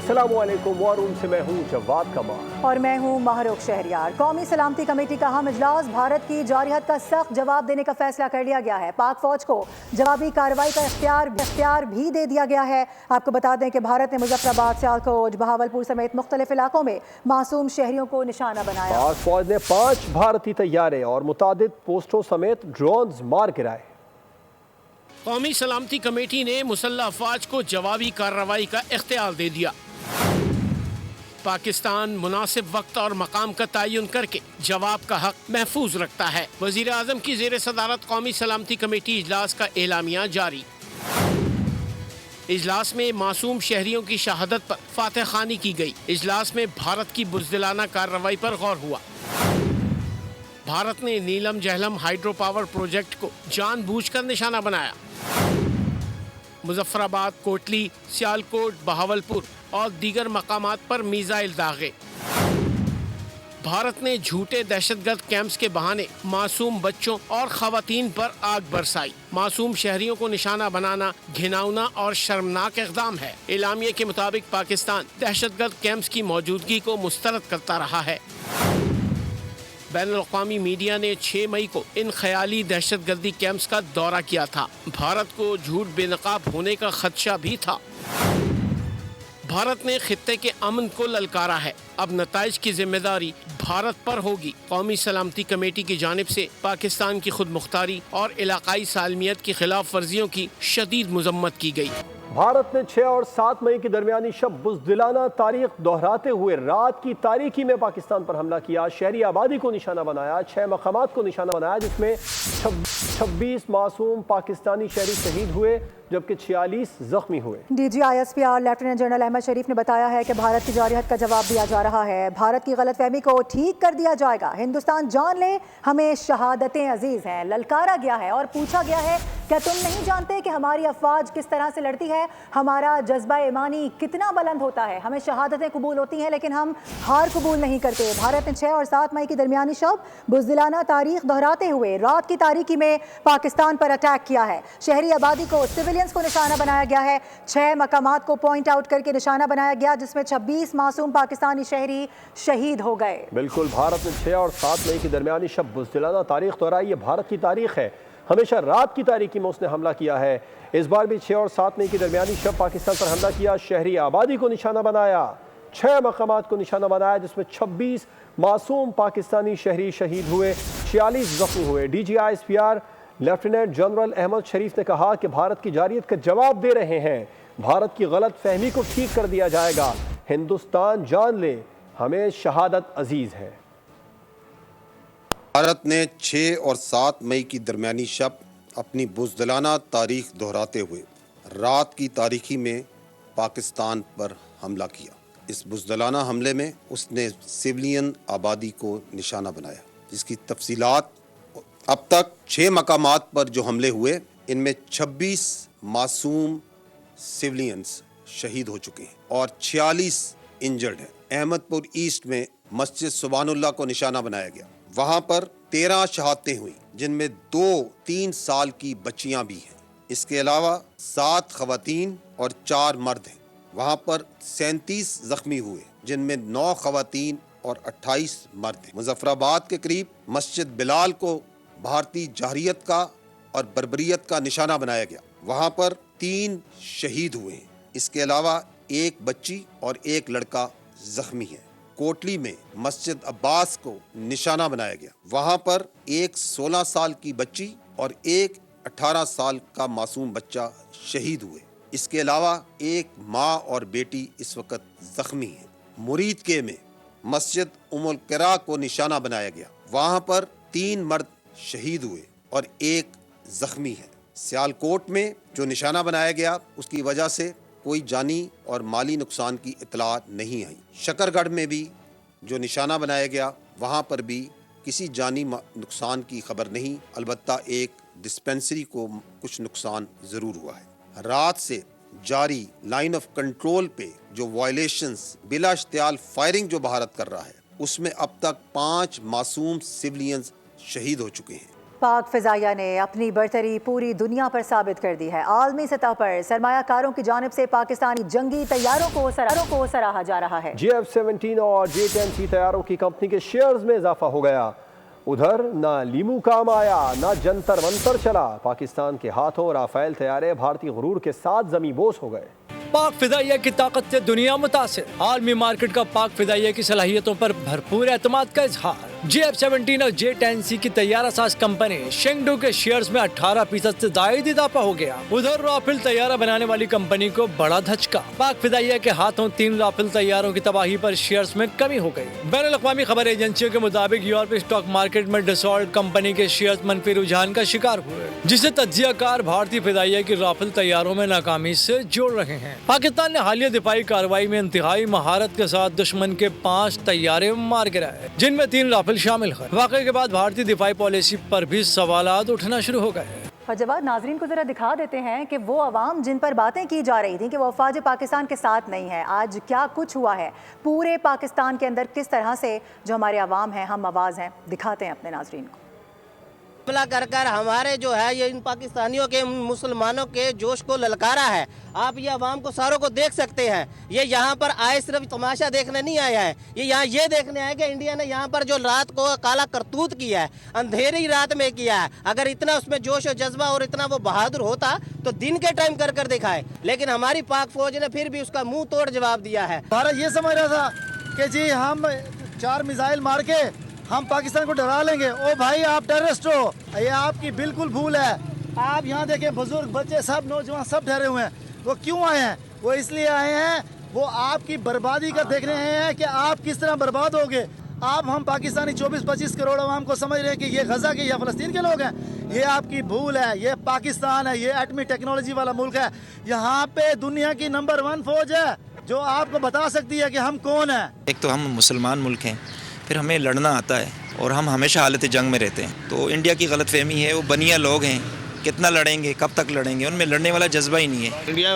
अस्सलाम वालेकुम। War room से मैं हूँ जवाद कमाल और मैं हूँ महरूख शहरियार। कौमी सलामती कमेटी का अहम इजलास, भारत की जारहियत का सख्त जवाब देने का फैसला कर लिया गया है। पाक फौज को जवाबी कार्रवाई का इख्तियार भी दे दिया गया है। आपको बता दें कि भारत ने मुजफ्फराबाद, सियालकोट, बहावलपुर समेत मुख्तलिफ इलाकों में मासूम शहरियों को निशाना बनाया। पाक फौज ने 5 भारतीय तैयारे और मुतादिद पोस्टों समेत ड्रोन्स मार गिराए। कौमी सलामती कमेटी ने मुसल्लह अफवाज को जवाबी कार्रवाई का इख्तियार दे दिया। पाकिस्तान मुनासिब वक्त और मकाम का तयन करके जवाब का हक महफूज रखता है। वजीर आज़म की ज़ेर सदारत कौमी सलामती कमेटी इजलास का एलामिया जारी। इजलास में मासूम शहरियों की शहादत पर फातह खानी की गई। इजलास में भारत की बुज़दिलाना कार्रवाई पर गौर हुआ। भारत ने नीलम जहलम हाइड्रो पावर प्रोजेक्ट को जानबूझकर निशाना बनाया। मुजफ्फराबाद, कोटली, सियालकोट, बहावलपुर और दीगर मकामात पर मीज़ाइल दागे। भारत ने झूठे दहशतगर्द कैंप्स के बहाने मासूम बच्चों और खवातीन पर आग बरसाई। मासूम शहरियों को निशाना बनाना घिनौना और शर्मनाक इक़दाम है। एलामिया के मुताबिक पाकिस्तान दहशतगर्द कैंप्स की मौजूदगी को मुस्तरद करता रहा है। बैनुल-अक़वामी मीडिया ने 6 मई को इन ख़याली दहशतगर्दी कैंप्स का दौरा किया था। भारत को झूठ बेनकाब होने का खदशा भी था। भारत ने खित्ते के अमन को ललकारा है। अब नताइज की जिम्मेदारी भारत पर होगी। कौमी सलामती कमेटी की जानिब से पाकिस्तान की खुद मुख्तारी और इलाकाई सालमियत की खिलाफ वर्जियों की शदीद मजम्मत की गई। भारत ने 6 और 7 मई की दरमियानी शब बुज़दिलाना तारीख दोहराते हुए रात की तारीकी में पाकिस्तान पर हमला किया। शहरी आबादी को निशाना बनाया, 6 मकामात को निशाना बनाया, जिसमें 26 मासूम पाकिस्तानी शहरी शहीद हुए जबकि 46 जख्मी हुए। DGISPR लेफ्टिनेंट जनरल अहमद शरीफ ने बताया है कि भारत की जारहियत का जवाब दिया जा रहा है। भारत की गलतफहमी को ठीक कर दिया जाएगा। हिंदुस्तान जान ले, हमें शहादतें अजीज हैं। ललकारा गया है और पूछा गया है, क्या तुम नहीं जानते कि हमारी अफवाज किस तरह से लड़ती है? हमारा जज्बा ईमानी कितना बुलंद होता है। हमें शहादतें कबूल होती हैं लेकिन हम हार कबूल नहीं करते। भारत ने 6 और 7 मई की दरमियानी शब बुज़दिलाना तारीख दोहराते हुए रात की तारीकी में पाकिस्तान पर अटैक किया है। शहरी आबादी को, सिविलियंस को निशाना बनाया गया है। 6 मकामात को पॉइंट आउट करके निशाना बनाया गया, जिसमें 26 मासूम पाकिस्तानी शहरी शहीद हो गए। बिल्कुल, भारत ने 6 और 7 मई की दरमियानी शब बुज़दिलाना तारीख दोहराई। ये भारत की तारीख है। हमेशा रात की तारीकी में उसने हमला किया है। इस बार भी 6 और 7 मई की दरमियानी शब पाकिस्तान पर हमला किया। शहरी आबादी को निशाना बनाया, 6 मकामात को निशाना बनाया, जिसमें 26 मासूम पाकिस्तानी शहरी शहीद हुए, 46 जख्मी हुए। DGISPR लेफ्टिनेंट जनरल अहमद शरीफ ने कहा कि भारत की जारहियत का जवाब दे रहे हैं। भारत की गलत फहमी को ठीक कर दिया जाएगा। हिंदुस्तान जान ले, हमें शहादत अजीज है। भारत ने 6 और 7 मई की दरमियानी शब अपनी बुज़दिलाना तारीख दोहराते हुए रात की तारीखी में पाकिस्तान पर हमला किया। इस बुज़दिलाना हमले में उसने सिविलियन आबादी को निशाना बनाया, जिसकी तफसीलात अब तक 6 मकामात पर जो हमले हुए, इनमें 26 मासूम सिविलियंस शहीद हो चुके हैं और 46 इंजर्ड हैं। अहमदपुर ईस्ट में मस्जिद सुभानुल्लाह को निशाना बनाया गया। वहाँ पर 13 शहादतें हुई, जिनमें 2-3 साल की बच्चियाँ भी हैं। इसके अलावा 7 खवातीन और 4 मर्द हैं। वहाँ पर 37 जख्मी हुए, जिनमें 9 खवातीन और 28 मर्द हैं। मुजफ्फराबाद के करीब मस्जिद बिलाल को भारतीय जारहियत का और बर्बरियत का निशाना बनाया गया। वहाँ पर 3 शहीद हुए हैं। इसके अलावा 1 बच्ची और 1 लड़का जख्मी है। कोटली में मस्जिद अब्बास को निशाना बनाया गया। वहाँ पर 1 16 साल की बच्ची और 1 18 साल का मासूम बच्चा शहीद हुए। इसके अलावा 1 माँ और बेटी इस वक्त जख्मी है। मुरीद के में मस्जिद उम्मुल क़िरा को निशाना बनाया गया। वहाँ पर 3 मर्द शहीद हुए और 1 जख्मी है। सियालकोट में जो निशाना बनाया गया, उसकी वजह से कोई जानी और माली नुकसान की इतला नहीं आई। शकरगढ़ में भी जो निशाना बनाया गया, वहाँ पर भी किसी जानी नुकसान की खबर नहीं, अलबत्ता एक डिस्पेंसरी को कुछ नुकसान ज़रूर हुआ है। रात से जारी लाइन ऑफ कंट्रोल पे जो वायलेशंस बिला इश्तियाल फायरिंग जो भारत कर रहा है, उसमें अब तक 5 मासूम सिविलियंस शहीद हो चुके हैं। پاک فضائیہ نے اپنی برتری پوری دنیا پر ثابت کر دی ہے۔ عالمی سطح پر سرمایہ کاروں کی جانب سے پاکستانی جنگی طیاروں کو سراہا جا رہا ہے۔ F-17 اور J-10C طیاروں کی کمپنی کے شیئرز میں اضافہ ہو گیا۔ ادھر نہ لیمو کام آیا نہ جنتر منتر چلا، پاکستان کے ہاتھوں رافیل طیارے بھارتی غرور کے ساتھ زمیں بوس ہو گئے۔ پاک فضائیہ کی طاقت سے دنیا متاثر، عالمی مارکیٹ کا پاک فضائیہ کی صلاحیتوں پر بھرپور اعتماد کا اظہار۔ F-17 اور J-10C کی طیارہ ساز کمپنی شینگڈو کے شیئرز میں 18% سے زائد اضافہ ہو گیا۔ ادھر رافیل طیارہ بنانے والی کمپنی کو بڑا دھچکا، پاک فضائیہ کے ہاتھوں 3 رافیل طیاروں کی تباہی پر شیئرز میں کمی ہو گئی۔ بین الاقوامی خبر ایجنسیوں کے مطابق یورپی اسٹاک مارکیٹ میں ڈسالٹ کمپنی کے شیئرز منفی رجحان کا شکار ہوئے، جسے تجزیہ کار بھارتی فضائیہ کی رافیل طیاروں میں ناکامی سے جوڑ رہے ہیں۔ پاکستان نے حالیہ دفاعی کارروائی میں انتہائی مہارت کے ساتھ دشمن کے 5 طیارے مار گرائے، جن میں 3 رافیل شامل ہیں۔ واقعے کے بعد بھارتی دفاعی پالیسی پر بھی سوالات اٹھنا شروع ہو گئے۔ اور جواد، ناظرین کو ذرا دکھا دیتے ہیں کہ وہ عوام جن پر باتیں کی جا رہی تھیں کہ وہ افواج پاکستان کے ساتھ نہیں ہے، آج کیا کچھ ہوا ہے پورے پاکستان کے اندر، کس طرح سے جو ہمارے عوام ہیں، ہم آواز ہیں، دکھاتے ہیں اپنے ناظرین کو۔ حملہ کر ہمارے جو ہے یہ ان پاکستانیوں کے مسلمانوں کے جوش کو للکارا ہے۔ آپ یہ عوام کو ساروں کو دیکھ سکتے ہیں، یہ یہاں پر آئے صرف تماشا دیکھنے نہیں آیا ہے، یہ یہاں یہ دیکھنے آئے کہ انڈیا نے یہاں پر جو رات کو کالا کرتوت کیا ہے، اندھیری رات میں کیا ہے۔ اگر اتنا اس میں جوش و جذبہ اور اتنا وہ بہادر ہوتا تو دن کے ٹائم کر دکھائے، لیکن ہماری پاک فوج نے پھر بھی اس کا منہ توڑ جواب دیا ہے۔ بھارت یہ سمجھ رہا تھا کہ جی ہم 4 میزائل مار کے ہم پاکستان کو ڈرا لیں گے۔ او بھائی، آپ ٹیررسٹ ہو، یہ آپ کی بالکل بھول ہے۔ آپ یہاں دیکھیں، بزرگ، بچے، سب نوجوان سب ٹھہرے ہوئے ہیں۔ وہ کیوں آئے ہیں؟ وہ اس لیے آئے ہیں، وہ آپ کی بربادی کا دیکھنے ہیں کہ آپ کس طرح برباد ہوگے۔ آپ ہم پاکستانی 24-25 کروڑ عوام کو سمجھ رہے ہیں کہ یہ غزہ کے یا فلسطین کے لوگ ہیں۔ یہ آپ کی بھول ہے۔ یہ پاکستان ہے، یہ ایٹمی ٹیکنالوجی والا ملک ہے۔ یہاں پہ دنیا کی نمبر 1 فوج ہے جو آپ کو بتا سکتی ہے کہ ہم کون ہیں۔ ایک تو ہم مسلمان ملک ہیں، پھر ہمیں لڑنا آتا ہے اور ہم ہمیشہ حالت جنگ میں رہتے ہیں۔ تو انڈیا کی غلط فہمی ہے، وہ بنیا لوگ ہیں، کتنا لڑیں گے، کب تک لڑیں گے، ان میں لڑنے والا جذبہ ہی نہیں ہے۔ انڈیا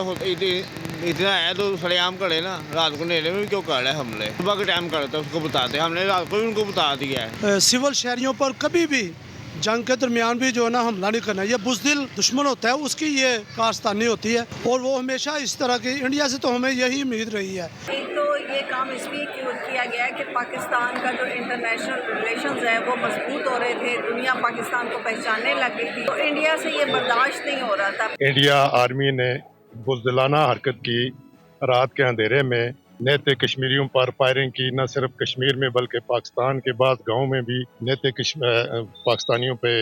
اتنا ہے تو سڑے عام کھڑے نا، رات کو نیلے میں کیوں کر رہے حملے؟ صبح کے ٹائم کرتے اس کو بتاتے، ہم نے رات کو بھی ان کو بتا دیا ہے۔ سول شہریوں پر کبھی بھی جنگ کے درمیان بھی جو ہے نا حملہ نہیں کرنا، یہ بزدل دشمن ہوتا ہے، اس کی یہ کارستانی ہوتی ہے، اور وہ ہمیشہ اس طرح کی انڈیا سے تو ہمیں یہی امید رہی ہے۔ ایک تو یہ کام اس لیے کیا گیا ہے کہ پاکستان کا جو انٹرنیشنل ریلیشنز ہے وہ مضبوط ہو رہے تھے، دنیا پاکستان کو پہچاننے لگ گئی تھی، تو انڈیا سے یہ برداشت نہیں ہو رہا تھا۔ انڈیا آرمی نے بزدلانہ حرکت کی، رات کے اندھیرے میں نیتے کشمیریوں پر فائرنگ کی، نہ صرف کشمیر میں بلکہ پاکستان کے بعض گاؤں میں بھی نیتے پاکستانیوں پہ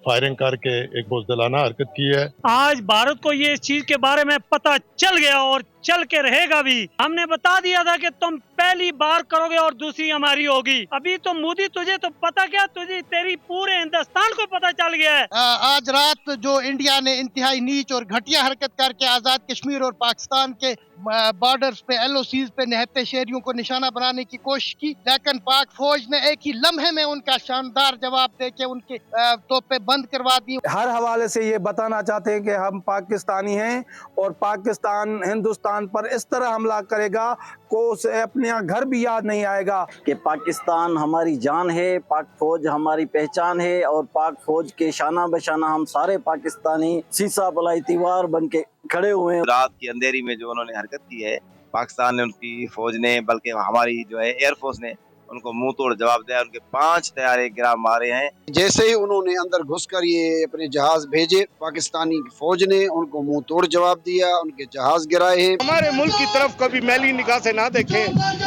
فائرنگ کر کے ایک بزدلانہ حرکت کی ہے۔ آج بھارت کو یہ اس چیز کے بارے میں پتہ چل گیا اور چل کے رہے گا بھی۔ ہم نے بتا دیا تھا کہ تم پہلی بار کرو گے اور دوسری ہماری ہوگی۔ ابھی تو مودی تجھے تو پتہ کیا، تجھے تیری پورے ہندوستان کو پتہ چل گیا ہے۔ آج رات جو انڈیا نے انتہائی نیچ اور گھٹیا حرکت کر کے آزاد کشمیر اور پاکستان کے بارڈرز پہ LOCs پہ نہتے شہریوں کو نشانہ بنانے کی کوشش کی، لیکن پاک فوج نے ایک ہی لمحے میں ان کا شاندار جواب دے کے ان کے توپیں بند کروا دی۔ ہر حوالے سے یہ بتانا چاہتے ہیں کہ ہم پاکستانی ہیں اور پاکستان ہندوستان پر اس طرح حملہ کرے گا کو اسے اپنے گھر بھی یاد نہیں آئے گا کہ پاکستان ہماری جان ہے، پاک فوج ہماری پہچان ہے، اور پاک فوج کے شانہ بشانہ ہم سارے پاکستانی سیسا پلائی تیوار بن کے کھڑے ہوئے ہیں۔ رات کی اندھیری میں جو انہوں نے حرکت کی ہے، پاکستان نے، ان کی فوج نے، بلکہ ہماری جو ہے ایئر فورس نے ان کو منہ توڑ جواب دیا، ان کے 5 طیارے گرا مارے ہیں۔ جیسے ہی انہوں نے اندر گھس کر یہ اپنے جہاز بھیجے، پاکستانی فوج نے ان کو منہ توڑ جواب دیا، ان کے جہاز گرائے ہیں۔ ہمارے ملک کی طرف کبھی میلی نگاہ سے نہ دیکھیں،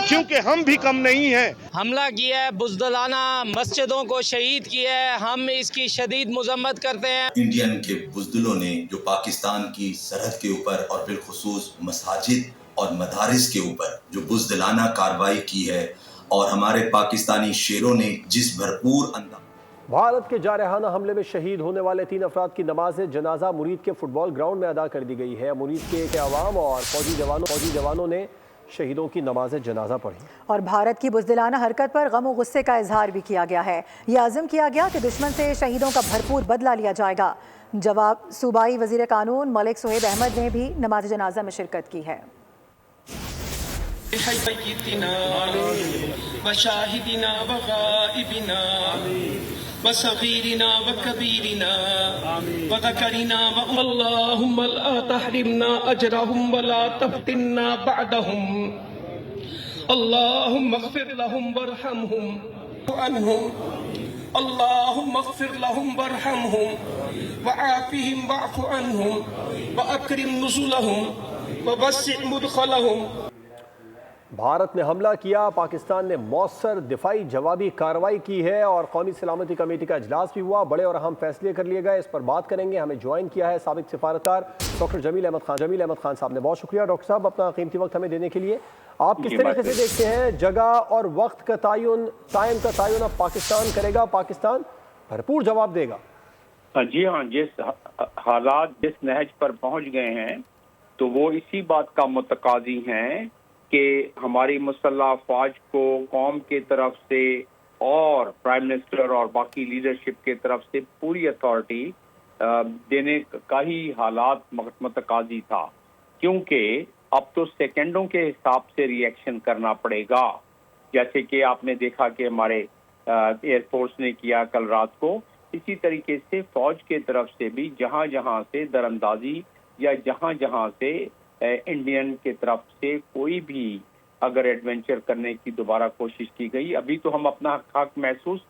کیونکہ ہم بھی کم نہیں ہیں۔ حملہ کیا ہے، بزدلانہ مسجدوں کو شہید کیا ہے، ہم اس کی شدید مذمت کرتے ہیں۔ انڈین کے بزدلوں نے جو پاکستان کی سرحد کے اوپر اور بالخصوص مساجد اور مدارس کے اوپر جو بزدلانہ کارروائی کی ہے، اور ہمارے پاکستانی شیروں نے جس بھرپور انداز بھارت کے جارحانہ حملے میں شہید ہونے والے 3 افراد کی نماز جنازہ مرید کے فٹ بال گراؤنڈ میں ادا کر دی گئی ہے۔ مرید کے عوام اور فوجی جوانوں نے شہیدوں کی نماز جنازہ پڑھی اور بھارت کی بزدلانہ حرکت پر غم و غصے کا اظہار بھی کیا گیا ہے۔ یہ عزم کیا گیا کہ دشمن سے شہیدوں کا بھرپور بدلہ لیا جائے گا۔ جواب صوبائی وزیر قانون ملک صہیب احمد نے بھی نماز جنازہ میں شرکت کی ہے۔ بحياتنا وشاهدنا وغائبنا وصغيرنا وكبيرنا وذكرنا اللهم لا تحرمنا أجرهم ولا تفتنا بعدهم اللهم اغفر لهم وارحمهم عنهم اللهم اغفر لهم وارحمهم وعافهم واعف عنهم وأكرم نزلهم ووسع مدخلهم. بھارت نے حملہ کیا، پاکستان نے مؤثر دفاعی جوابی کارروائی کی ہے اور قومی سلامتی کمیٹی کا اجلاس بھی ہوا، بڑے اور اہم فیصلے کر لیے گئے. اس پر بات کریں گے. ہمیں جوائن کیا ہے سابق سفارتکار ڈاکٹر جمیل احمد خان صاحب نے. بہت شکریہ ڈاکٹر صاحب اپنا قیمتی وقت ہمیں دینے کے لیے. آپ کس طریقے سے دیکھتے ہیں جگہ اور وقت کا ٹائم کا تعین اب پاکستان کرے گا، پاکستان بھرپور جواب دے گا؟ جی ہاں، جس حالات جس نہج پر پہنچ گئے ہیں تو وہ اسی بات کا متقاضی ہیں کہ ہماری مسلح افواج کو قوم کی طرف سے اور پرائم منسٹر اور باقی لیڈرشپ کی طرف سے پوری اتھارٹی دینے کا ہی حالات متقاضی تھا، کیونکہ اب تو سیکنڈوں کے حساب سے ریئیکشن کرنا پڑے گا. جیسے کہ آپ نے دیکھا کہ ہمارے ایئر فورس نے کیا کل رات کو، اسی طریقے سے فوج کی طرف سے بھی جہاں جہاں سے دراندازی یا جہاں جہاں سے انڈین کی طرف سے کوئی بھی اگر ایڈونچر کرنے کی دوبارہ کوشش کی گئی، ابھی تو ہم اپنا حق محسوس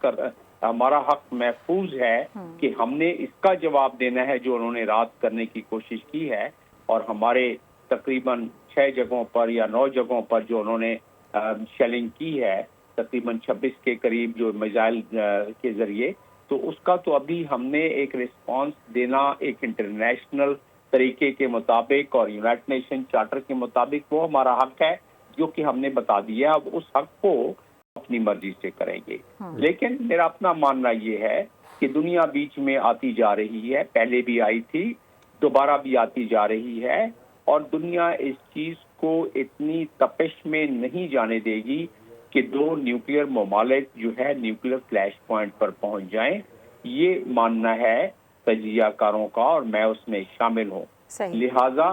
ہمارا حق محفوظ ہے کہ ہم نے اس کا جواب دینا ہے جو انہوں نے رات کرنے کی کوشش کی ہے. اور ہمارے تقریباً 6 جگہوں پر یا 9 جگہوں پر جو انہوں نے شیلنگ کی ہے، تقریباً 26 کے قریب جو میزائل کے ذریعے، تو اس کا تو ابھی ہم نے ایک رسپانس دینا ایک انٹرنیشنل طریقے کے مطابق اور یونائٹڈ نیشن چارٹر کے مطابق وہ ہمارا حق ہے جو کہ ہم نے بتا دیا. اب اس حق کو اپنی مرضی سے کریں گے. لیکن میرا اپنا ماننا یہ ہے کہ دنیا بیچ میں آتی جا رہی ہے، پہلے بھی آئی تھی، دوبارہ بھی آتی جا رہی ہے، اور دنیا اس چیز کو اتنی تپش میں نہیں جانے دے گی کہ 2 نیوکلیئر ممالک جو ہے نیوکلیئر فلیش پوائنٹ پر پہنچ جائیں. یہ ماننا ہے تجزیہ کاروں کا اور میں اس میں شامل ہوں. لہٰذا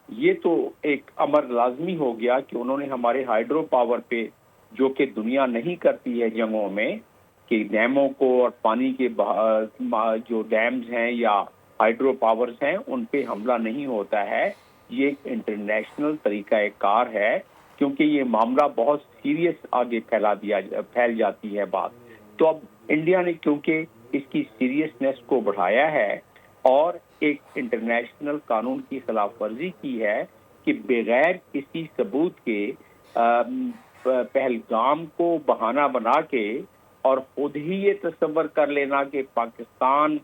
یہ تو ایک امر لازمی ہو گیا کہ انہوں نے ہمارے ہائیڈرو پاور پہ، جو کہ دنیا نہیں کرتی ہے جنگوں میں، کہ ڈیموں کو اور پانی کے جو ڈیمز ہیں یا ہائیڈرو پاورز ہیں ان پہ حملہ نہیں ہوتا ہے. یہ ایک انٹرنیشنل طریقہ کار ہے، کیونکہ یہ معاملہ بہت سیریس آگے پھیل جاتی ہے بات. تو اب انڈیا نے کیونکہ اس کی سیریسنس کو بڑھایا ہے اور ایک انٹرنیشنل قانون کی خلاف ورزی کی ہے کہ بغیر کسی ثبوت کے پہلگام کو بہانہ بنا کے اور خود ہی یہ تصور کر لینا کہ پاکستان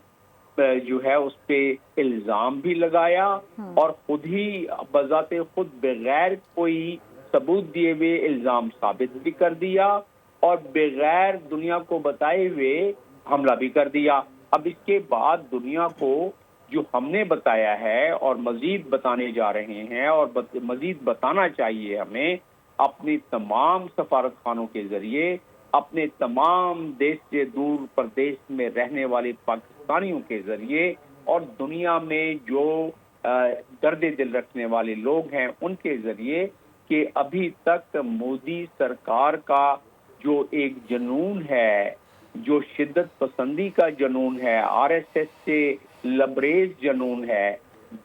جو ہے اس پہ الزام بھی لگایا اور خود ہی بذات خود بغیر کوئی ثبوت دیے ہوئے الزام ثابت بھی کر دیا اور بغیر دنیا کو بتائے ہوئے حملہ بھی کر دیا. اب اس کے بعد دنیا کو جو ہم نے بتایا ہے اور مزید بتانے جا رہے ہیں اور مزید بتانا چاہیے ہمیں اپنی تمام سفارت خانوں کے ذریعے، اپنے تمام دیش سے دور پردیش میں رہنے والے پاکستانیوں کے ذریعے اور دنیا میں جو درد دل رکھنے والے لوگ ہیں ان کے ذریعے کہ ابھی تک مودی سرکار کا جو ایک جنون ہے، جو شدت پسندی کا جنون ہے، RSS سے لبریز جنون ہے،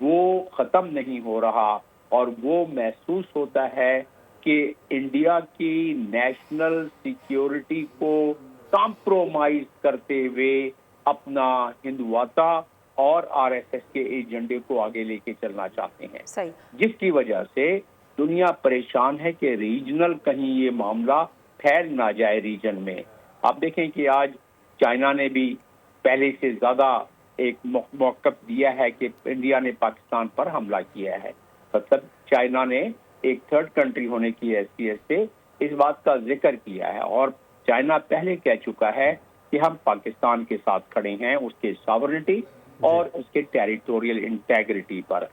وہ ختم نہیں ہو رہا اور وہ محسوس ہوتا ہے کہ انڈیا کی نیشنل سیکیورٹی کو کمپرومائز کرتے ہوئے اپنا ہندواتا اور RSS کے ایجنڈے کو آگے لے کے چلنا چاہتے ہیں، جس کی وجہ سے دنیا پریشان ہے کہ ریجنل کہیں یہ معاملہ پھیل نہ جائے ریجن میں. آپ دیکھیں کہ آج چائنا نے بھی پہلے سے زیادہ ایک موقف دیا ہے کہ انڈیا نے پاکستان پر حملہ کیا ہے. مطلب چائنا نے ایک 3rd کنٹری ہونے کی حیثیت سے اس بات کا ذکر کیا ہے اور چائنا پہلے کہہ چکا ہے کہ ہم پاکستان کے ساتھ کھڑے ہیں اس کے ساورنٹی اور اس کے ٹیریٹوریل انٹیگریٹی پر.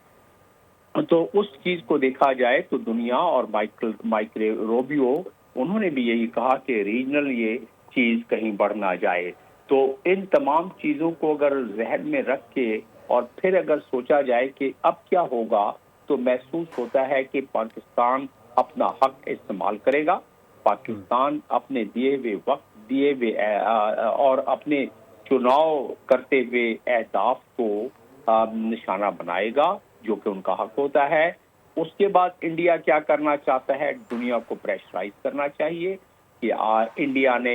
تو اس چیز کو دیکھا جائے تو دنیا اور مائک روبیو انہوں نے بھی یہی کہا کہ ریجنل یہ چیز کہیں بڑھ نہ جائے. تو ان تمام چیزوں کو اگر ذہن میں رکھ کے اور پھر اگر سوچا جائے کہ اب کیا ہوگا تو محسوس ہوتا ہے کہ پاکستان اپنا حق استعمال کرے گا. پاکستان اپنے دیے ہوئے وقت اور اپنے चुनाव करते हुए अहदाफ को निशाना बनाएगा, जो कि उनका हक होता है। उसके बाद इंडिया क्या करना चाहता है, दुनिया को प्रेशराइज करना चाहिए कि इंडिया ने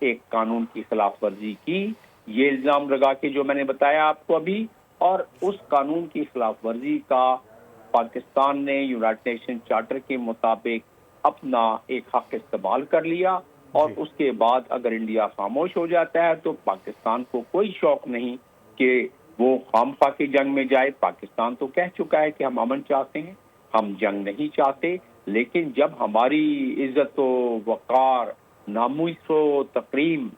एक कानून की खिलाफ वर्जी की, ये इल्ज़ाम लगा के जो मैंने बताया आपको अभी, और उस कानून की खिलाफ वर्जी का पाकिस्तान ने यूनाइटेड नेशन चार्टर के मुताबिक अपना एक हक इस्तेमाल कर लिया, और उसके बाद अगर इंडिया खामोश हो जाता है तो पाकिस्तान को कोई शौक नहीं कि वो खामखा की जंग में जाए। पाकिस्तान तो कह चुका है कि हम अमन चाहते हैं, हम जंग नहीं चाहते, लेकिन जब हमारी इज्जत व वक़ार, नामूस व तकरीम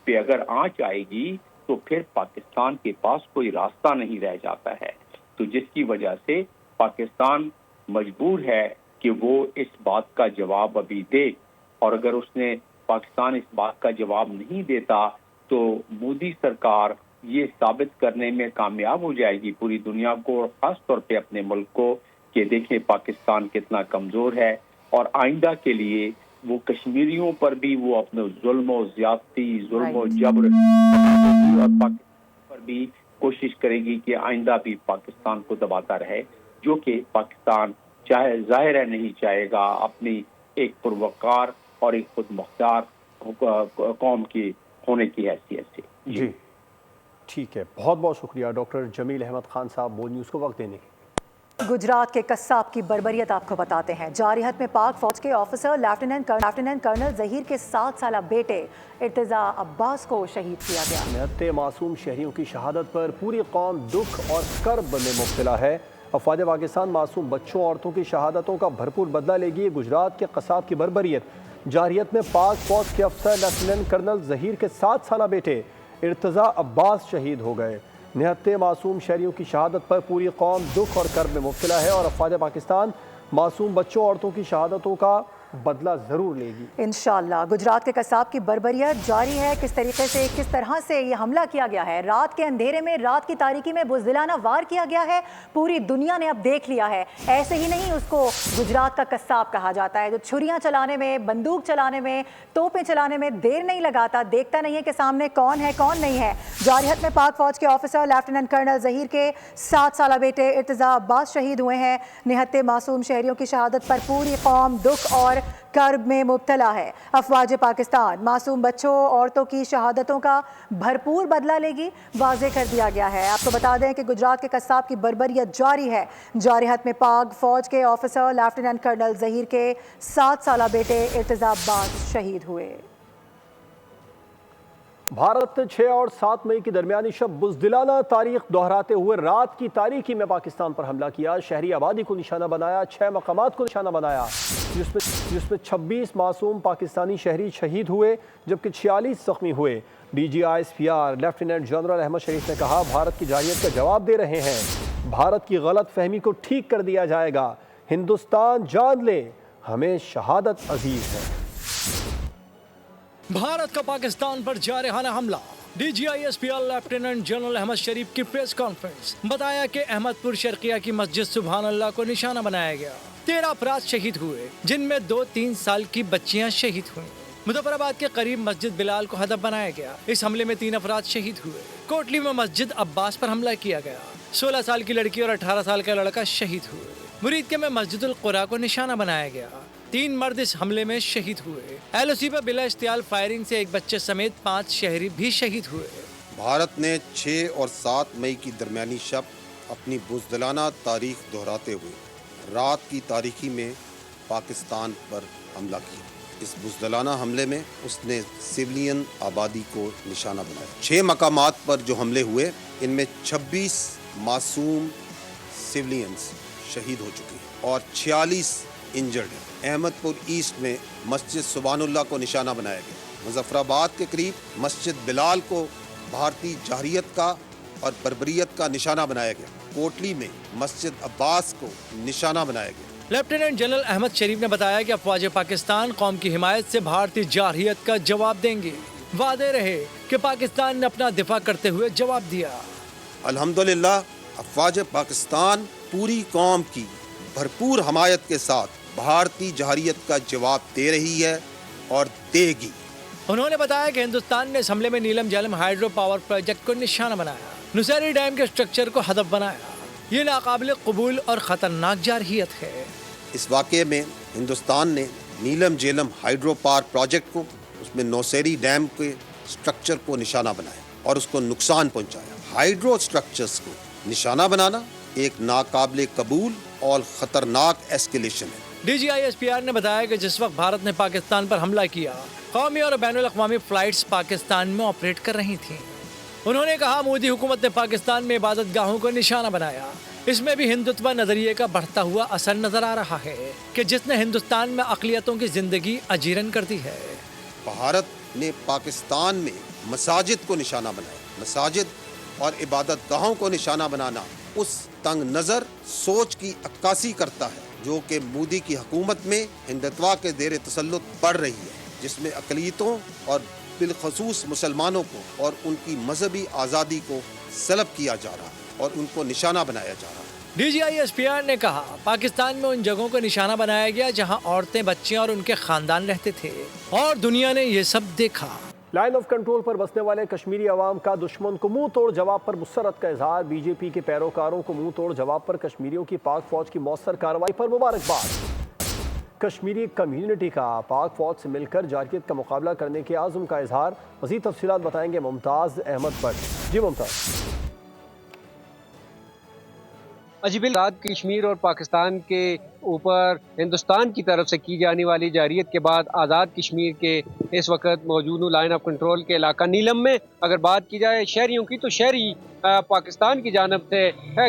पे अगर आंच आएगी तो फिर पाकिस्तान के पास कोई रास्ता नहीं रह जाता है। तो जिसकी वजह से पाकिस्तान मजबूर है कि वो इस बात का जवाब अभी दे, और अगर उसने पाकिस्तान इस बात का जवाब नहीं देता तो मोदी सरकार ये साबित करने में कामयाब हो जाएगी पूरी दुनिया को, और ख़ास तौर पे अपने मुल्क को, कि देखें पाकिस्तान कितना कमज़ोर है, और आइंदा के लिए वो कश्मीरियों पर भी वो अपने जुल्म और ज़्यादती, जुल्म और जबर, और पाकिस्तान पर भी कोशिश करेगी कि आइंदा भी पाकिस्तान को दबाता रहे, जो कि पाकिस्तान चाहे ज़ाहिर है नहीं चाहेगा अपनी एक पुरवकार और एक खुद मुख्तार कौम की होने की हैसियत से। जी ठीक है, बहुत बहुत शुक्रिया डॉक्टर जमील अहमद खान साहब बोल न्यूज़ को वक्त देने के। गुजरात के कस्साब की बर्बरियत आपको बताते हैं। जारिहत में पाक फौज के ऑफिसर लेफ्टिनेंट कर्नल जहीर के 7 साल बेटे इर्तिजा अब्बास को शहीद किया गया। निहत्ते मासूम शहरियों की शहादत पर पूरी कौम दुख और कर्ब में मुब्तला है। अफवाज पाकिस्तान मासूम बच्चों औरतों की शहादतों का भरपूर बदला लेगी। गुजरात के कस्साब की बर्बरियत। जारियत में पाक फौज के अफसर लेफ्टिनेंट कर्नल जहीर के 7 साल बेटे इर्तिजा अब्बास शहीद हो गए। निहत्ते मासूम शहरियों की शहादत पर पूरी कौम दुख और कर्ब में मुब्तला है, और अफवाज पाकिस्तान मासूम बच्चों औरतों की शहादतों का बदला ज़रूर लेगी इंशाअल्लाह। गुजरात के कसाब की बर्बरियत जारी है। किस तरीके से, किस तरह से ये हमला किया गया है, रात के अंधेरे में, रात की तारीकी में बुज़दिलाना वार किया गया है, पूरी दुनिया ने अब देख लिया है। ऐसे ही नहीं उसको गुजरात का कसाब कहा जाता है, जो छुरियाँ चलाने में, बंदूक चलाने में, तोपें चलाने में देर नहीं लगाता, देखता नहीं है कि सामने कौन है कौन नहीं है। जारियत में पाक फौज के ऑफिसर लेफ्टिनेंट कर्नल जहीर के 7 साल बेटे इर्तिजा अब्बास शहीद हुए हैं। निहत्ते मासूम शहरियों की शहादत पर पूरी कौम दुख और कर्ब में मुब्तला है। अफवाज पाकिस्तान मासूम बच्चों औरतों की शहादतों का भरपूर बदला लेगी, वाज़े कर दिया गया है। आपको बता दें कि गुजरात के कस्साब की बर्बरियत जारी है। जारिहत में पाक फौज के ऑफिसर लेफ्टिनेंट कर्नल जहीर के 7 साल बेटे इर्तिजा अब्बास शहीद हुए। भारत 6 और 7 मई की दरमियानी शब बुज़दिलाना तारीख दोहराते हुए रात की तारीकी में पाकिस्तान पर हमला किया। शहरी आबादी को निशाना बनाया, 6 मकामात को निशाना बनाया, जिसमें 26 मासूम पाकिस्तानी शहरी शहीद हुए जबकि 46 जख्मी हुए। DGISPR लेफ्टिनेंट जनरल अहमद शरीफ ने कहा, भारत की जारियत का जवाब दे रहे हैं, भारत की गलत फहमी को ठीक कर दिया जाएगा। हिंदुस्तान जान ले, हमें शहादत अजीज है। भारत का पाकिस्तान पर जारहाना हमला। DGISPR लेफ्टिनेंट जनरल अहमद शरीफ की प्रेस कॉन्फ्रेंस। बताया कि अहमदपुर शर्किया की मस्जिद सुभान अल्लाह को निशाना बनाया गया। 13 अफराद शहीद हुए, जिनमें 2-3 साल की बच्चियां शहीद हुई। मुजफ्फराबाद के करीब मस्जिद बिलाल को हदफ बनाया गया। इस हमले में 3 अफराद शहीद हुए। कोटली में मस्जिद अब्बास पर हमला किया गया। 16 साल की लड़की और 18 साल का लड़का शहीद हुए। मुरीद में मस्जिदुल कुरा को निशाना बनाया गया। 3 मर्द इस हमले में शहीद हुए। LOC पर बिला इश्तियाल फायरिंग से एक बच्चे समेत 5 शहरी भी शहीद हुए। भारत ने 6 और 7 मई की दरमियानी शब अपनी बुज़दिलाना तारीख दोहराते हुए रात की तारीकी में पाकिस्तान पर हमला किया। इस बुज़दिलाना हमले में उसने सिविलियन आबादी को निशाना बनाया। 6 मकामात पर जो हमले हुए, इनमें 26 मासूम सिविलियंस शहीद हो चुके हैं और 46 इंजर्ड हैं। अहमदपुर ईस्ट में मस्जिद सुभानुल्लाह को निशाना बनाया गया। मुजफ्फराबाद के करीब मस्जिद बिलाल को भारतीय जाहिरियत का और बर्बरियत का निशाना बनाया गया। कोटली में मस्जिद अब्बास को निशाना बनाया गया। लेफ्टिनेंट जनरल अहमद शरीफ ने बताया कि अफवाज पाकिस्तान कौम की हिमायत से भारतीय जारहियत का जवाब देंगे। वादे रहे कि पाकिस्तान ने अपना दिफा करते हुए जवाब दिया। अल्हम्दुलिल्लाह, अफवाज पाकिस्तान पूरी कौम की भरपूर हमायत के साथ भारतीय जारहियत का जवाब दे रही है और देगी। उन्होंने बताया कि हिंदुस्तान ने इस हमले में नीलम झेलम हाइड्रो पावर प्रोजेक्ट को निशाना बनाया, नुसैरी डैम के स्ट्रक्चर को हदफ बनाया। ये नाकाबिल कबूल और ख़तरनाक जारहियत है। इस वाक़े में हिंदुस्तान ने नीलम झेलम हाइड्रो पावर प्रोजेक्ट को, उसमें नौसेरी डैम के स्ट्रक्चर को निशाना बनाया और उसको नुकसान पहुंचाया। हाइड्रो स्ट्रक्चर्स को निशाना बनाना एक नाकाबिल कबूल और ख़तरनाक एस्केलेशन है। DGISPR ने बताया कि जिस वक्त भारत ने पाकिस्तान पर हमला किया, कौमी और बैनुल अक़वामी फ़्लाइट्स पाकिस्तान में ऑपरेट कर रही थीं। उन्होंने कहा मोदी हुकूमत ने पाकिस्तान में इबादत गाहों को निशाना बनाया। इसमें भी हिंदुत्व नज़रिए का बढ़ता हुआ असर नज़र आ रहा है कि जिसने हिंदुस्तान में अक़लियतों की ज़िंदगी अजीरन कर दी है। भारत ने पाकिस्तान में मसाजिद को निशाना बनाया। मसाजिद और इबादत गाहों को निशाना बनाना उस तंग नज़र सोच की अक्कासी करता है जो कि मोदी की हुकूमत में हिंदुत्व के ज़ेर तसल्लुत बढ़ रही है, जिसमें अक़लियतों और बिलखसूस मुसलमानों को और उनकी मजहबी आज़ादी को सलब किया जा रहा है और उनको निशाना बनाया जा रहा है। DGISPR ने कहा पाकिस्तान में उन जगहों को निशाना बनाया गया जहां औरतें, बच्चे और उनके खानदान रहते थे और दुनिया ने ये सब देखा। लाइन ऑफ कंट्रोल पर बसने वाले कश्मीरी अवाम का दुश्मन को मुंह तोड़ जवाब पर मुसरत का इजहार। बीजेपी के पैरोकारों को मुंह तोड़ जवाब पर कश्मीरियों की पाक फौज की मौसर कार्रवाई पर मुबारकबाद। कश्मीरी कम्युनिटी का पाक फौज से मिलकर जारहियत का मुकाबला करने के आज़म का इजहार। मज़ीद तफसीलात बताएंगे मुमताज़ अहमद भट्ट। जी मुमताज़। अजीबिल रात कश्मीर और पाकिस्तान के ऊपर हिंदुस्तान की तरफ से की जाने वाली जारहियत के बाद आज़ाद कश्मीर के इस वक्त मौजूद लाइन ऑफ कंट्रोल के इलाका नीलम में अगर बात की जाए शहरियों की, तो शहरी पाकिस्तान की जानब से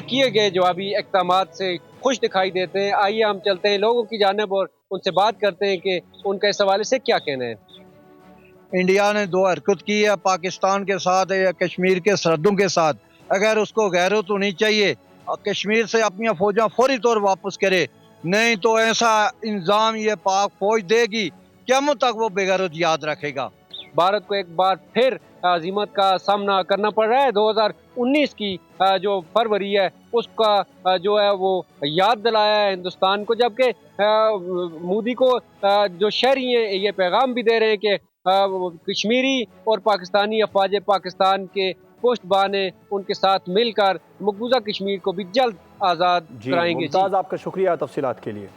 किए गए जवाबी इक़दामात से खुश दिखाई देते हैं। आइए हम चलते हैं लोगों की जानब और उनसे बात करते हैं कि उनका इस हवाले से क्या कहना है। इंडिया ने दो हरकत की है पाकिस्तान के साथ या कश्मीर के सरहदों के साथ, अगर उसको गैरत होनी चाहिए कश्मीर से अपनी फौजां फौरी तौर वापस करे, नहीं तो ऐसा इंजाम ये पाक फौज देगी क़यामत तक वो बेगैरत याद रखेगा। भारत को एक बार फिर अज़ीमत का सामना करना पड़ रहा है। 2019 की जो फरवरी है उसका जो है वो याद दिलाया है हिंदुस्तान को, जबकि मोदी को जो शहरी हैं ये पैगाम भी दे रहे हैं कि कश्मीरी और पाकिस्तानी अफवाज पाकिस्तान के पुष्टबान उनके साथ मिलकर मकबूजा कश्मीर को भी जल्द आज़ाद कराएंगे। मुमताज़ आपका शुक्रिया तफसीलात के लिए।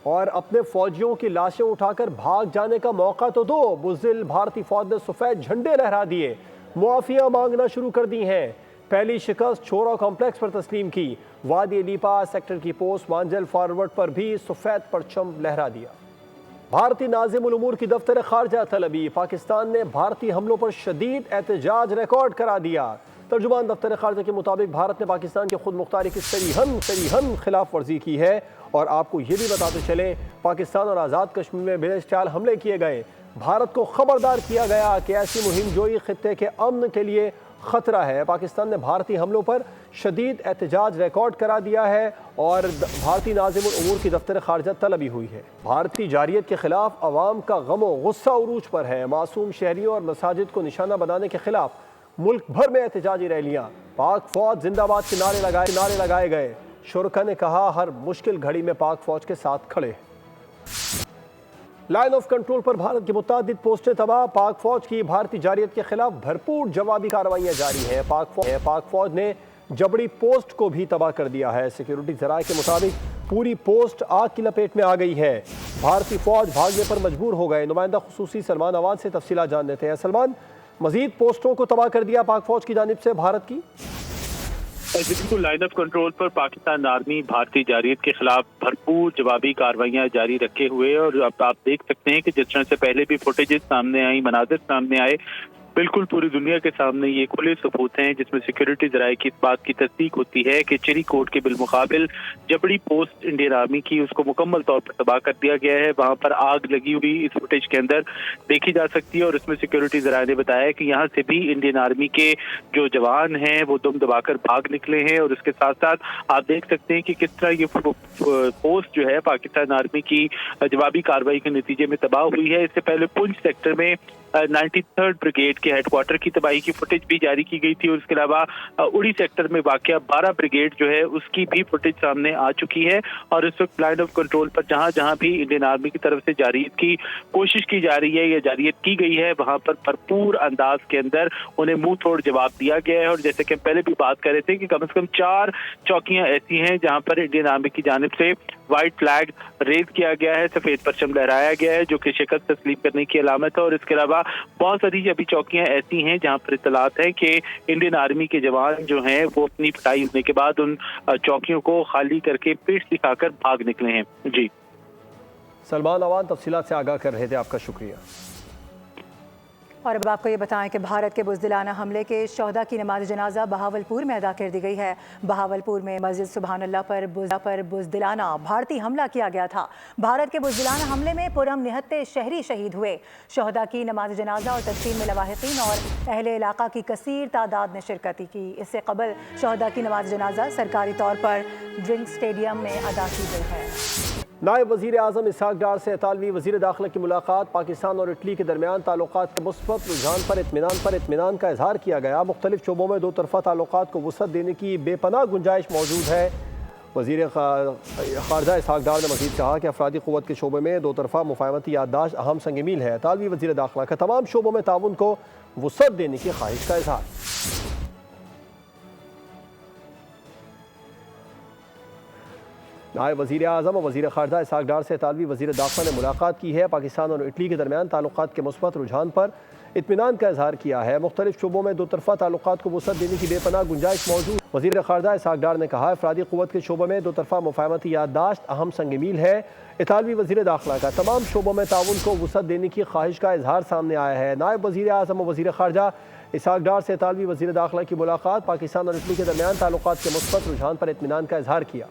और अपने फौजियों की लाशें उठाकर भाग जाने का मौका तो दो। बुज़दिल भारतीय फौज ने सफ़ेद झंडे लहरा दिए, मुआफ़िया मांगना शुरू कर दी हैं। पहली शिकस्त छोरा कॉम्प्लेक्स पर तस्लीम की। वादी लीपा सेक्टर की पोस्ट मांजल फॉरवर्ड पर भी सफ़ेद परचम लहरा दिया। भारतीय नाज़िम उल उमूर की दफ्तर खारजा तलबी। पाकिस्तान ने भारतीय हमलों पर शदीद एहतजाज रिकॉर्ड करा दिया। तर्जुमान दफ्तर खारजा के मुताबिक भारत ने पाकिस्तान की खुद मुख्तारी की सरीहन खिलाफ वर्जी की है। और आपको ये भी बताते चले पाकिस्तान और आज़ाद कश्मीर में बेमिसाल हमले किए गए। भारत को खबरदार किया गया कि ऐसी मुहिम जोई खित्ते के अमन के लिए ख़तरा है। पाकिस्तान ने भारतीय हमलों पर शदीद एहतजाज रिकॉर्ड करा दिया है और भारतीय नाज़िम उल उमूर की दफ्तर खारजा तलबी हुई है। भारतीय जारहियत के खिलाफ अवाम का गमो गुस्सा उरूज पर है। मासूम शहरियों और मसाजिद को निशाना बनाने के खिलाफ मुल्क भर में एहतजाजी रैलियाँ, पाक फौज जिंदाबाद के नारे लगाए गए। शुरका ने कहा हर मुश्किल घड़ी में पाक फौज के साथ खड़े। लाइन ऑफ कंट्रोल पर भारत की मुतादिद पोस्टें तबाह। पाक फौज की भारतीय जारहियत के खिलाफ भरपूर जवाबी कार्रवाइयाँ जारी हैं। पाक फौज ने जबड़ी पोस्ट को भी तबाह कर दिया है। सिक्योरिटी ज़राए के मुताबिक पूरी पोस्ट आग की लपेट में आ गई है। भारतीय फौज भागने पर मजबूर हो गए। नुमाइंदा खुसूसी सलमान अवान से तफसीलात जान लेते हैं। सलमान, मजीद पोस्टों को तबाह कर दिया पाक फौज की जानिब से भारत की। बिल्कुल, लाइन ऑफ कंट्रोल पर पाकिस्तान आर्मी भारतीय जारहियत के खिलाफ भरपूर जवाबी कार्रवाइयां जारी रखे हुए। और अब आप देख सकते हैं कि जिस तरह से पहले भी फुटेजेस सामने आई, मनाजिर सामने आए, बिल्कुल पूरी दुनिया के सामने ये खुले सबूत हैं जिसमें सिक्योरिटी ज़राए की इस बात की तस्दीक होती है कि चिरी कोट के बिलमुकाबिल जबड़ी पोस्ट इंडियन आर्मी की उसको मुकम्मल तौर पर तबाह कर दिया गया है। वहाँ पर आग लगी हुई इस फुटेज के अंदर देखी जा सकती है और इसमें सिक्योरिटी ज़राए ने बताया कि यहाँ से भी इंडियन आर्मी के जो जवान हैं वो दम दबाकर भाग निकले हैं। और उसके साथ साथ आप देख सकते हैं कि किस तरह ये पोस्ट जो है पाकिस्तान आर्मी की जवाबी कार्रवाई के नतीजे में तबाह हुई है। इससे पहले पुंछ सेक्टर में 93rd ब्रिगेड के हेडक्वार्टर की तबाही की फुटेज भी जारी की गई थी और इसके अलावा उड़ी सेक्टर में वाक़या 12 ब्रिगेड जो है उसकी भी फुटेज सामने आ चुकी है और इस वक्त लाइन ऑफ कंट्रोल पर जहां जहां भी इंडियन आर्मी की तरफ से जारियत की कोशिश की जा रही है या जारियत की गई है वहां पर भरपूर अंदाज के अंदर उन्हें मुंह तोड़ जवाब दिया गया है। और जैसे कि हम पहले भी बात कर रहे थे कि कम से कम 4 चौकियां ऐसी हैं जहां पर इंडियन आर्मी की जानिब से व्हाइट फ्लैग रेज किया गया है, सफेद परचम लहराया गया है जो कि शिकस्त तस्लीम करने की अलामत है। और इसके अलावा बहुत सारी अभी चौकियां ऐसी हैं जहां पर इत्तलात है कि इंडियन आर्मी के जवान जो हैं वो अपनी पिटाई होने के बाद उन चौकियों को खाली करके पीठ दिखाकर भाग निकले हैं। जी सलमान अवान तफसीलात से आगाह कर रहे थे, आपका शुक्रिया। और अब आपको ये बताएं कि भारत के बुज़दिलाना हमले के शोहदा की नमाज जनाजा बहावलपुर में अदा कर दी गई है। बहावलपुर में मस्जिद सुबहान अल्लाह पर बुज़दिलाना भारतीय हमला किया गया था। भारत के बुज़दिलाना हमले में पुरम निहत्ते शहरी शहीद हुए। शोहदा की नमाज जनाजा और तदफीन में लवाहिकीन और अहले इलाका की कसीर तादाद ने शिरकत की। इससे कबल शोहदा की नमाज जनाजा सरकारी तौर पर ड्रिंक स्टेडियम में अदा की गई है। नायब वज़ीर आज़म इसहाक डार से इतालवी वज़ीर दाखिला की मुलाकात। पाकिस्तान और इटली के दरमियान ताल्लुकात के मुस्बत रुझान पर इत्मीनान का इजहार किया गया। मुख्तलिफ शोबों में दो तरफ़ा ताल्लुकात को वसअत देने की बेपनाह गुंजाइश मौजूद है। वज़ीर ख़ारजा इसहाक डार ने मज़ीद कहा कि अफरादी क़ुव्वत के शोबे में दो तरफ़ा मुफ़ाहमती याददाश्त अहम संग मील है। इतालवी वज़ीर दाखिला का तमाम शोबों में ताउन को वसअत देने की ख्वाहिश का इजहार। नायब वज़ीर आज़म और वज़ीर ख़ारजा इसहाक डार से इतालवी वज़ीर दाखिला ने मुलाकात की है। पाकिस्तान और इटली के दरमियान ताल्लुकात के मुस्बत रुझान पर इत्मीनान का इजहार किया है। मुख्तलिफ शोबों में दो तरफ़ा ताल्लुकात को वसअत देने की बेपनाह गुंजाइश मौजूद। वज़ीर ख़ारजा इसहाक डार ने कहा अफरादी क़ुव्वत के शोबे में दो तरफ़ा मुफ़ाहमती याददाश्त अहम संग मील है। इतालवी वज़ीर दाखिला का तमाम शोबों में ताउन को वसअत देने की ख्वाहिश का इजहार सामने आया है। नायब वज़ीर आज़म और वज़ीर ख़ारजा इसहाक डार से इतालवी वज़ीर दाखिला की मुलाकात पाकिस्तान और इटली के दरमियान ताल्लुकात के मुस्बत रुझान पर इत्मीनान का इजहार किया।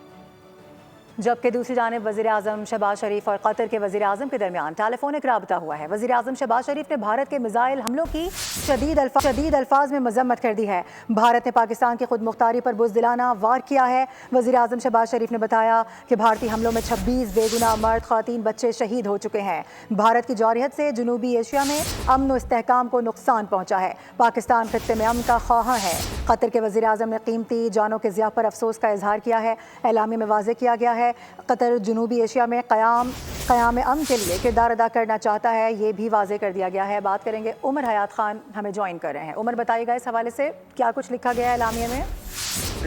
जबकि दूसरी जानिब वज़ीर आज़म शहबाज शरीफ और कतर के वज़ीर आज़म के दरमियान टेलीफोनिक राबता हुआ है। वज़ीर आज़म शहबाज शरीफ ने भारत के मिसाइल हमलों की शदीद अल्फाज में मजम्मत कर दी है। भारत ने पाकिस्तान की खुद मुख्तारी पर बुज़दिलाना वार किया है। वज़ीर आज़म शहबाज शरीफ ने बताया कि भारतीय हमलों में 26 बेगुनाह मर्द, ख़वातीन, बच्चे शहीद हो चुके हैं। भारत की जारहियत से जनूबी एशिया में अमन और इस्तेहकाम को नुकसान पहुँचा है। पाकिस्तान खित्ते में अमन का ख्वाहां है। कतर के वज़ीर आज़म ने कीमती जानों के ज़िया पर अफसोस का इजहार किया है। एलामी में वाज़ेह किया गया है कतर जनूबी एशिया में क़याम अमन के लिए किरदार अदा करना चाहता है, ये भी वाज़ेह कर दिया गया है। बात करेंगे, उमर हयात खान हमें ज्वाइन कर रहे हैं। उमर, बताइएगा इस हवाले से क्या कुछ लिखा गया है एलामिया में?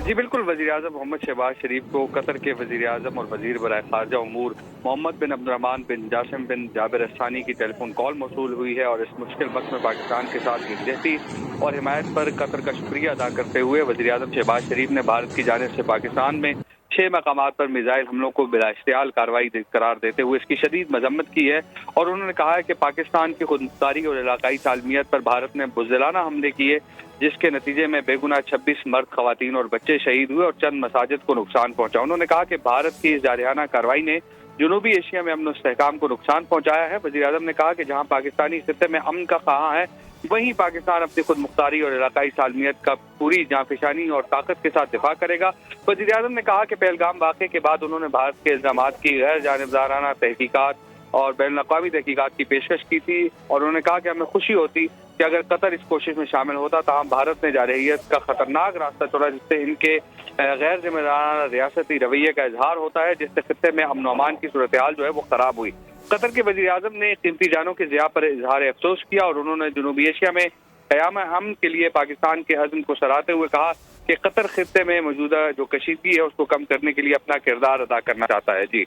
जी बिल्कुल, वज़ीर आज़म मोहम्मद शहबाज शरीफ को कतर के वज़ीर आज़म और वज़ीर बराए ख़ारजा उमूर मोहम्मद बिन अब्दुर्रहमान बिन जासिम बिन जाबिर अस्सानी की टेलीफोन कॉल मौसूल हुई है और इस मुश्किल वक्त में पाकिस्तान के साथ यकजहती और हिमायत पर कतर का शुक्रिया अदा करते हुए वज़ीर आज़म शहबाज शरीफ ने भारत की जानिब से पाकिस्तान में 6 मकामात पर मिसाइल हमलों को बिलाइश्तियाल कार्रवाई करार देते हुए इसकी शदीद मजम्मत की है। और उन्होंने कहा है कि पाकिस्तान की खुदमुख्तारी और इलाकाई सालमियत पर भारत ने बुज़दिलाना हमले किए, जिसके नतीजे में बेगुनाह 26 मर्द, ख़वातीन और बच्चे शहीद हुए और चंद मसाजिद को नुकसान पहुंचा। उन्होंने कहा कि भारत की इस जारहाना कार्रवाई ने जनूबी एशिया में अमन और इस्तेहकाम को नुकसान पहुंचाया है। वज़ीर आज़म ने कहा कि जहाँ पाकिस्तानी खित्ते में अमन का ख्वाहां है, वहीं पाकिस्तान अपनी खुद मुख्तारी और इलाकाई सालमियत का पूरी जांफिशानी और ताकत के साथ दिफा करेगा। वज़ीर आज़म ने कहा कि पहलगाम वाक़े के बाद उन्होंने भारत के इल्ज़ामात की गैर जानिबदाराना तहकीकात और बैनुल-अक़वामी तहकीकात की पेशकश की थी और उन्होंने कहा कि हमें खुशी होती कि अगर कतर इस कोशिश में शामिल होता तो भारत ने जारहियत का खतरनाक रास्ता चुना, जिससे इनके गैर जिम्मेदाराना रियासती रवैये का इजहार होता है, जिससे खित्ते में अमन अमान की सूरत हाल जो है वो खराब हुई। कतर के वज़ीर आज़म ने कीमती जानों के ज़िया पर इजहार अफसोस किया और उन्होंने जनूबी एशिया में क़याम अमन के लिए पाकिस्तान के अज़्म को सराहते हुए कहा कि कतर खित्ते में मौजूदा जो कशीदगी है उसको कम करने के लिए अपना किरदार अदा करना चाहता है। जी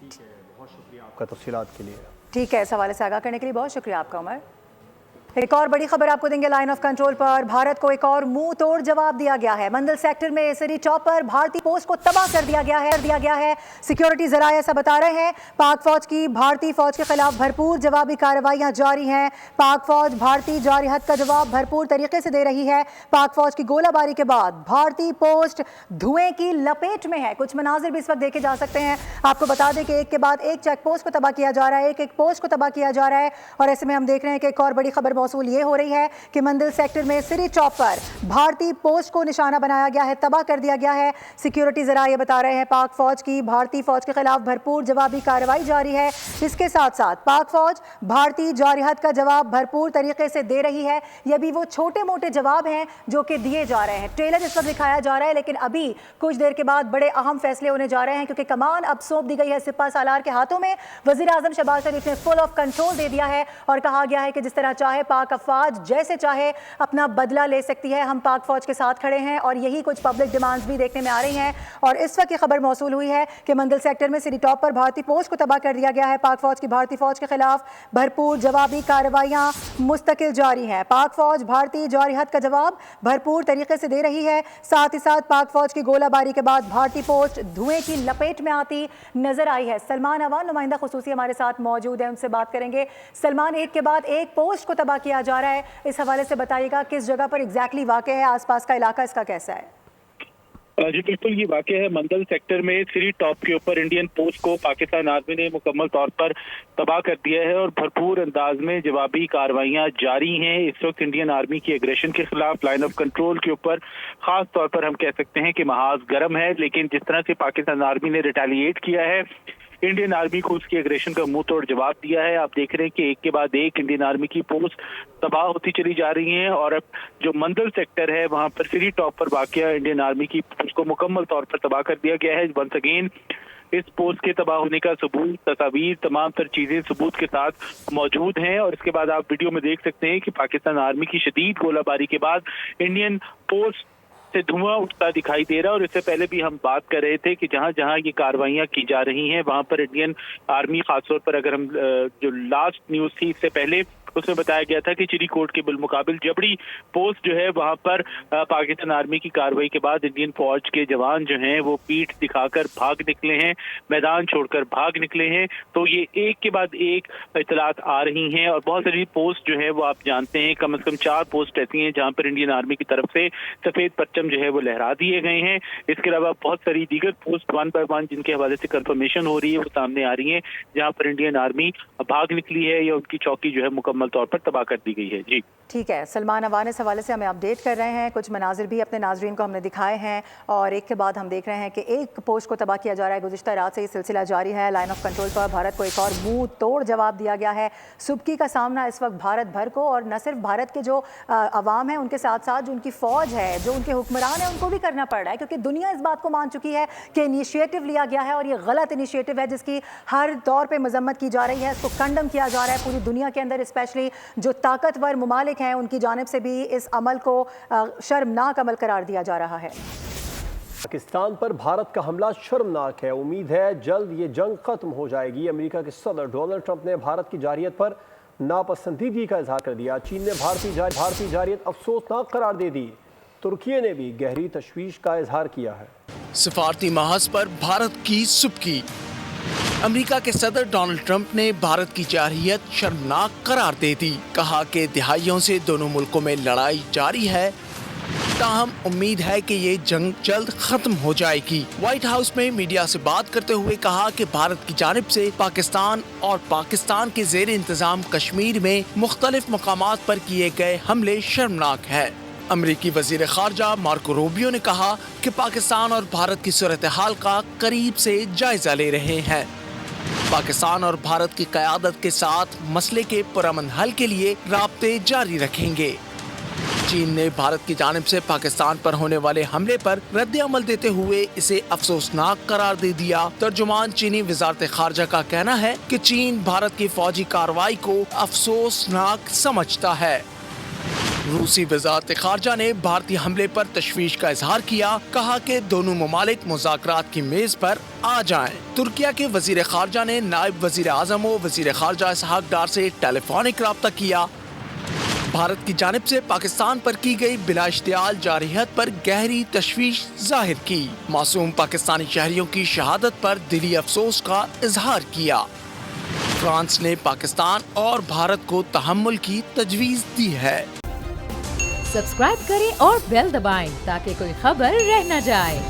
बहुत शुक्रिया आपका तफसीलात के लिए। ठीक है, इस हवाले से आगाह करने के लिए बहुत शुक्रिया आपका उमर। एक और बड़ी खबर आपको देंगे। लाइन ऑफ कंट्रोल पर भारत को एक और मुंह तोड़ जवाब दिया गया है। मंदल सेक्टर में एसरी चौक पर भारतीय पोस्ट को तबाह कर दिया गया है। सिक्योरिटी जराए ऐसा बता रहे हैं। पाक फौज की भारतीय फौज के खिलाफ भरपूर जवाबी कार्रवाइयां जारी हैं। पाक फौज भारतीय जारहियत का जवाब भरपूर तरीके से दे रही है। पाक फौज की गोलाबारी के बाद भारतीय पोस्ट धुएं की लपेट में है। कुछ मनाजिर भी इस वक्त देखे जा सकते हैं। आपको बता दें कि एक के बाद एक चेक पोस्ट को तबाह किया जा रहा है, एक पोस्ट को तबाह किया जा रहा है और ऐसे में हम देख रहे हैं कि एक और बड़ी खबर मौसूल ये हो रही है कि मंदिल सेक्टर में सिरी चौक पर भारतीय पोस्ट को निशाना बनाया गया है, तबाह कर दिया गया है। सिक्योरिटी जरा ये बता रहे हैं पाक फौज की भारतीय फौज के खिलाफ भरपूर जवाबी कार्रवाई जारी है। इसके साथ साथ पाक फौज भारतीय जारहात का जवाब भरपूर तरीके से दे रही है। ये भी वो छोटे मोटे जवाब हैं जो कि दिए जा रहे हैं। ट्रेलर इस वक्त दिखाया जा रहा है, लेकिन अभी कुछ देर के बाद बड़े अहम फैसले होने जा रहे हैं, क्योंकि कमान अब सौंप दी गई है सिपा सालार के हाथों में। वजीर आजम शहबाज शरीफ ने फुल ऑफ कंट्रोल दे दिया है और कहा गया है कि जिस तरह चाहे पाक अफवाज जैसे चाहे अपना बदला ले सकती है। हम पाक फौज के साथ खड़े हैं और यही कुछ पब्लिक डिमांड्स भी देखने में आ रही हैं। और इस वक्त ये खबर मौसूल हुई है कि मंदिल सेक्टर में सिटी टॉप पर भारतीय पोस्ट को तबाह कर दिया गया है। पाक फौज की भारतीय फौज के खिलाफ भरपूर जवाबी कार्रवाइयां मुस्तकिल जारी हैं। पाक फौज भारतीय जारहात का जवाब भरपूर तरीके से दे रही है। साथ ही साथ पाक फौज की गोलाबारी के बाद भारतीय पोस्ट धुएं की लपेट में आती नजर आई है। सलमान अवान नुमाइंदा खुसूसी हमारे साथ मौजूद है, उनसे बात करेंगे। सलमान, एक के बाद एक पोस्ट को तबाह किया जा रहा है, इस हवाले से बताइएगा किस जगह पर एग्जैक्टली वाक़ है, आसपास का इलाका इसका कैसा है? जी बिल्कुल, ये वाक़या है मंदल सेक्टर में सिरी टॉप के ऊपर इंडियन पोस्ट को पाकिस्तान आर्मी ने मुकम्मल तौर पर तबाह कर दिया है और भरपूर अंदाज में जवाबी कार्रवाइयां जारी हैं। इस वक्त इंडियन आर्मी की एग्रेशन के खिलाफ लाइन ऑफ कंट्रोल के ऊपर खास तौर पर हम कह सकते हैं कि महाज गर्म है। लेकिन जिस तरह से पाकिस्तान आर्मी ने रिटेलिएट किया है, इंडियन आर्मी को उसकी एग्रेशन का मुंह तोड़ जवाब दिया है। आप देख रहे हैं कि एक के बाद एक इंडियन आर्मी की पोस्ट तबाह होती चली जा रही हैं और अब जो मंदल सेक्टर है वहां पर सिरी टॉप पर वाक़या इंडियन आर्मी की पोस्ट को मुकम्मल तौर पर तबाह कर दिया गया है। वंस अगेन इस पोस्ट के तबाह होने का सबूत, तस्वीर, तमाम तर चीजें सबूत के साथ मौजूद हैं। और इसके बाद आप वीडियो में देख सकते हैं कि पाकिस्तान आर्मी की शदीद गोलाबारी के बाद इंडियन पोस्ट से धुआं उठता दिखाई दे रहा है। और इससे पहले भी हम बात कर रहे थे कि जहां जहां ये कार्रवाइयां की जा रही हैं वहां पर इंडियन आर्मी, खासतौर पर अगर हम जो लास्ट न्यूज थी इससे पहले, उसमें बताया गया था कि चिरीकोट के बिलमुकाबिल जबड़ी पोस्ट जो है वहां पर पाकिस्तान आर्मी की कार्रवाई के बाद इंडियन फौज के जवान जो हैं वो पीठ दिखाकर भाग निकले हैं, मैदान छोड़कर भाग निकले हैं। तो ये एक के बाद एक इतलात आ रही हैं और बहुत सारी पोस्ट जो है वो आप जानते हैं, कम से कम 4 पोस्ट ऐसी हैं जहां पर इंडियन आर्मी की तरफ से सफेद परचम जो है वो लहरा दिए गए हैं। इसके अलावा बहुत सारी दीगर पोस्ट 1 by 1 जिनके हवाले से कंफर्मेशन हो रही है वो सामने आ रही है, जहाँ पर इंडियन आर्मी भाग निकली है या उनकी चौकी जो है मुकम्मल तौर पर तबाह कर दी गई है। जी ठीक है, सलमान अवान इस हवाले से हमें अपडेट कर रहे हैं। कुछ मनाजिर भी अपने नाजरीन को हमने दिखाए हैं और एक के बाद हम देख रहे हैं कि एक पोस्ट को तबाह किया जा रहा है। गुज़िश्ता रात से ये सिलसिला जारी है। लाइन ऑफ कंट्रोल पर भारत को एक और मुंह तोड़ जवाब दिया गया है। सुबकी का सामना इस वक्त भारत भर को, और न सिर्फ भारत के जो अवाम है उनके साथ साथ जो उनकी फ़ौज है, जो उनके हुक्मरान है, उनको भी करना पड़ रहा है, क्योंकि दुनिया इस बात को मान चुकी है कि इनिशिएटिव लिया गया है और ये गलत इनिशिएटिव है जिसकी हर दौर पर मजम्मत की जा रही है। इसको कंडम किया जा रहा है पूरी दुनिया के अंदर, स्पेशली जो ताकतवर मुमालिक हैं उनकी जानिब से भी इस अमल को शर्मनाक अमल करार दिया जा रहा है। पाकिस्तान पर भारत का हमला शर्मनाक है। उम्मीद है जल्द ये जंग खत्म हो जाएगी। अमेरिका के सदर डोनाल्ड ट्रंप ने भारत की जारहियत पर नापसंदीदगी का इजहार कर दिया। चीन ने भारतीय जारहियत अफसोसनाक करार दे दी। तुर्की ने भी गहरी तशवीश का इजहार किया है। सफारती महाज पर भारत की सुबकी। अमेरिका के सदर डोनाल्ड ट्रंप ने भारत की जारहियत शर्मनाक करार दे दी। कहा कि दिहाइयों से दोनों मुल्कों में लड़ाई जारी है, ताहम उम्मीद है कि ये जंग जल्द खत्म हो जाएगी। व्हाइट हाउस में मीडिया से बात करते हुए कहा कि भारत की जानिब से पाकिस्तान और पाकिस्तान के ज़ेर इंतजाम कश्मीर में मुख्तलिफ मकामात पर किए गए हमले शर्मनाक है। अमरीकी वजीर खारजा मार्को रूबियो ने कहा कि पाकिस्तान और भारत की सूरत हाल का करीब से जायजा ले रहे हैं। पाकिस्तान और भारत की क़यादत के साथ मसले के पुरअमन हल के लिए राब्ते जारी रखेंगे। चीन ने भारत की जानिब से पाकिस्तान पर होने वाले हमले पर रद्द अमल देते हुए इसे अफसोसनाक करार दे दिया। तर्जुमान चीनी वजारत खारजा का कहना है कि चीन भारत की फौजी कार्रवाई को अफसोसनाक समझता है। रूसी वजारत खारजा ने भारतीय हमले पर तशवीश का इजहार किया। कहा कि दोनों ममालिक मुज़ाकरात की मेज पर आ जाएं। तुर्किया के वजीर खारजा ने नायब वजीर आज़म व वजीर खारजा इसहाक डार से टेलीफोनिक रब्ता किया। भारत की जानिब से पाकिस्तान पर की गई बिला इश्तियाल जारहियत पर गहरी तशवीश जाहिर की। मासूम पाकिस्तानी शहरियों की शहादत पर दिली अफसोस का इजहार किया। फ्रांस ने पाकिस्तान और भारत को तहम्मुल की तजवीज़ दी है। सब्सक्राइब करें और बेल दबाएं ताकि कोई खबर रह न जाए।